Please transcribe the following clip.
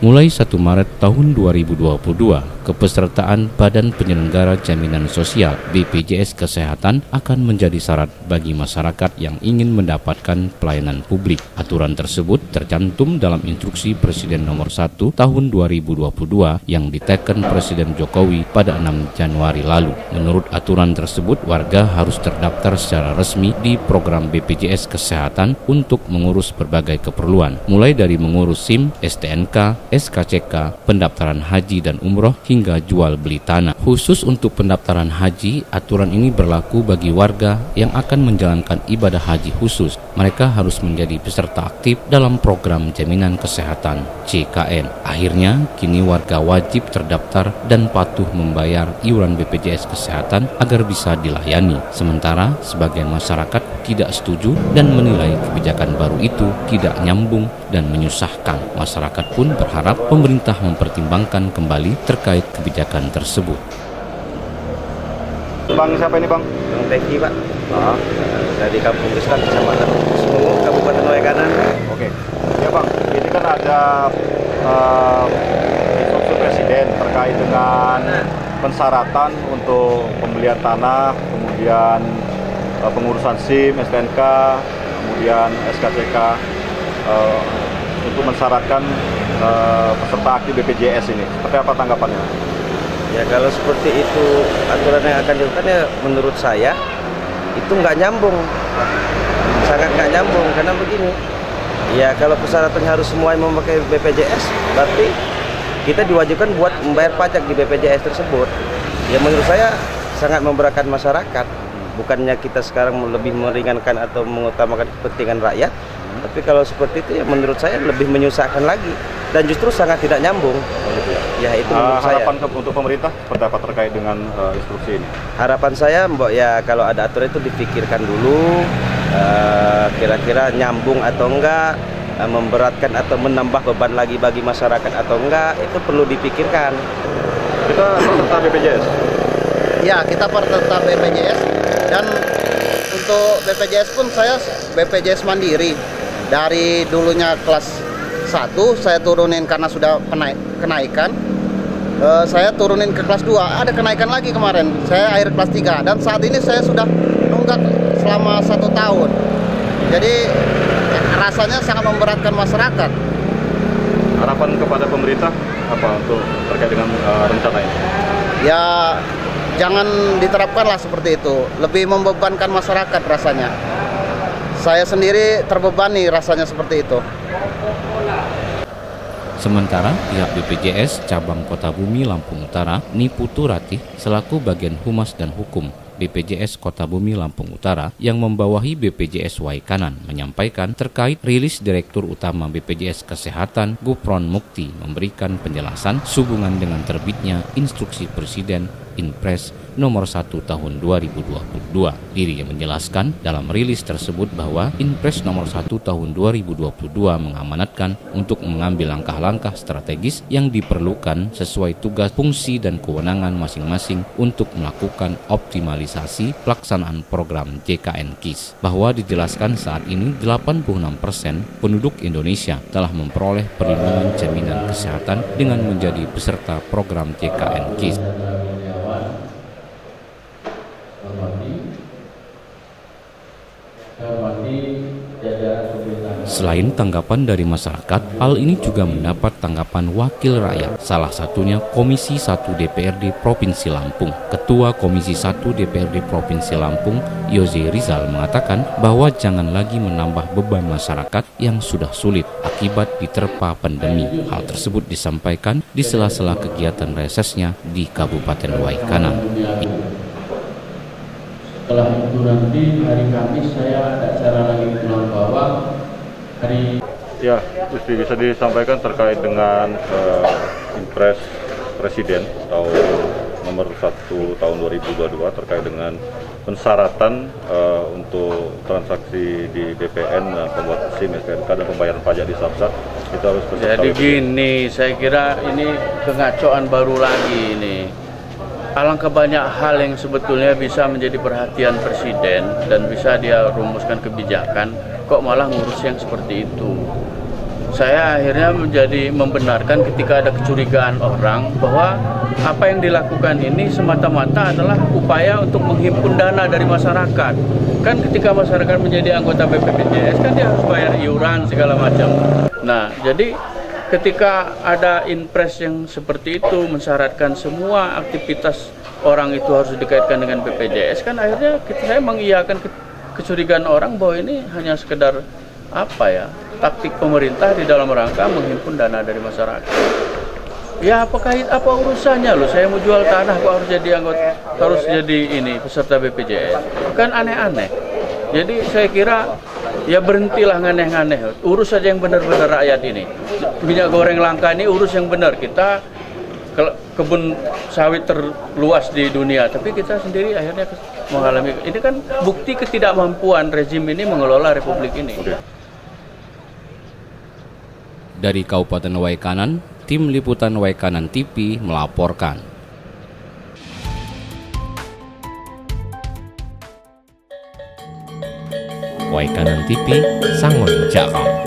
Mulai 1 Maret tahun 2022, kepesertaan Badan Penyelenggara Jaminan Sosial BPJS Kesehatan akan menjadi syarat bagi masyarakat yang ingin mendapatkan pelayanan publik. Aturan tersebut tercantum dalam Instruksi Presiden Nomor 1 Tahun 2022 yang diteken Presiden Jokowi pada 6 Januari lalu. Menurut aturan tersebut, warga harus terdaftar secara resmi di program BPJS Kesehatan untuk mengurus berbagai keperluan, mulai dari mengurus SIM, STNK, SKCK, pendaftaran haji dan umroh, hingga jual beli tanah. Khusus untuk pendaftaran haji, aturan ini berlaku bagi warga yang akan menjalankan ibadah haji khusus. Mereka harus menjadi peserta aktif dalam program jaminan kesehatan JKN. Akhirnya, kini warga wajib terdaftar dan patuh membayar iuran BPJS Kesehatan agar bisa dilayani. Sementara, sebagian masyarakat tidak setuju dan menilai kebijakan baru itu tidak nyambung dan menyusahkan. Masyarakat pun berharap pemerintah mempertimbangkan kembali terkait kebijakan tersebut. Bang, siapa ini Bang? Bang Teki Pak. Dari Kampung Riskan, Kecamatan Semungu, Kabupaten Waikanan. Oke. Ya Bang, ini kan ada instruksi Presiden terkait dengan pensyaratan untuk pembelian tanah, kemudian pengurusan SIM, STNK, kemudian SKCK untuk mensyaratkan peserta aktif BPJS ini. Seperti apa tanggapannya? Ya kalau seperti itu aturan yang akan dilakukan, ya menurut saya itu nggak nyambung, sangat nggak nyambung. Karena begini, ya kalau persyaratannya harus semuanya memakai BPJS, berarti kita diwajibkan buat membayar pajak di BPJS tersebut. Ya menurut saya sangat memberatkan masyarakat. Bukannya kita sekarang lebih meringankan atau mengutamakan kepentingan rakyat, tapi kalau seperti itu ya menurut saya lebih menyusahkan lagi dan justru sangat tidak nyambung. Ya itu menurut saya. Harapan untuk pemerintah seperti apa terkait dengan instruksi ini? Harapan saya Mbak, ya kalau ada aturan itu dipikirkan dulu, kira-kira nyambung atau enggak, memberatkan atau menambah beban lagi bagi masyarakat atau enggak, itu perlu dipikirkan. Kita peserta BPJS? Ya, kita peserta BPJS, dan untuk BPJS pun saya BPJS mandiri. Dari dulunya kelas 1 saya turunin karena sudah kenaikan, saya turunin ke kelas 2, ada kenaikan lagi kemarin, saya akhir kelas 3, dan saat ini saya sudah nunggak selama 1 tahun. Jadi rasanya sangat memberatkan masyarakat. Harapan kepada pemerintah apa untuk terkait dengan rencana ini? Ya jangan diterapkanlah seperti itu, lebih membebankan masyarakat rasanya. Saya sendiri terbebani rasanya seperti itu. Sementara pihak BPJS Cabang Kota Bumi Lampung Utara, Niputu Ratih, selaku bagian Humas dan Hukum BPJS Kota Bumi Lampung Utara yang membawahi BPJS Waikanan, menyampaikan terkait rilis Direktur Utama BPJS Kesehatan Gufron Mukti memberikan penjelasan sehubungan dengan terbitnya Instruksi Presiden Inpres Nomor 1 Tahun 2022. Dirinya menjelaskan dalam rilis tersebut bahwa Inpres Nomor 1 Tahun 2022 mengamanatkan untuk mengambil langkah-langkah strategis yang diperlukan sesuai tugas, fungsi, dan kewenangan masing-masing untuk melakukan optimalisasi pelaksanaan program JKN KIS. Bahwa dijelaskan saat ini 86% penduduk Indonesia telah memperoleh perlindungan jaminan kesehatan dengan menjadi peserta program JKN KIS. Selain tanggapan dari masyarakat, hal ini juga mendapat tanggapan wakil rakyat, salah satunya Komisi 1 DPRD Provinsi Lampung. Ketua Komisi 1 DPRD Provinsi Lampung, Yoze Rizal, mengatakan bahwa jangan lagi menambah beban masyarakat yang sudah sulit akibat diterpa pandemi. Hal tersebut disampaikan di sela-sela kegiatan resesnya di Kabupaten Waikanan. Setelah itu nanti hari Kamis saya ada acara lagi di Pulau Bawang. Ya, bisa disampaikan terkait dengan Inpres Presiden Nomor 1 Tahun 2022 terkait dengan pensyaratan untuk transaksi di BPN, pembuat SIM, STNK, dan pembayaran pajak di Samsat. Itu harus jadi gini, saya kira ini kengacauan baru lagi ini. alangkah banyak hal yang sebetulnya bisa menjadi perhatian Presiden dan bisa dia rumuskan kebijakan, kok malah ngurus yang seperti itu. Saya akhirnya menjadi membenarkan ketika ada kecurigaan orang bahwa apa yang dilakukan ini semata-mata adalah upaya untuk menghimpun dana dari masyarakat. Kan ketika masyarakat menjadi anggota BPJS kan dia harus bayar iuran segala macam. Nah, jadi ketika ada impres yang seperti itu mensyaratkan semua aktivitas orang itu harus dikaitkan dengan BPJS, kan akhirnya saya mengiyakan kecurigaan orang bahwa ini hanya sekedar taktik pemerintah di dalam rangka menghimpun dana dari masyarakat. Ya apa urusannya loh, saya mau jual tanah kok harus jadi anggota, harus jadi peserta BPJS. Kan aneh-aneh. Jadi saya kira ya berhentilah nganeh-nganeh, urus saja yang benar-benar rakyat ini. Minyak goreng langka ini urus yang benar. Kita kebun sawit terluas di dunia, tapi kita sendiri akhirnya mengalami. Ini kan bukti ketidakmampuan rezim ini mengelola republik ini. Dari Kabupaten Waikanan, tim liputan Waikanan TV melaporkan. Waikanan TV, Sangon Jakau.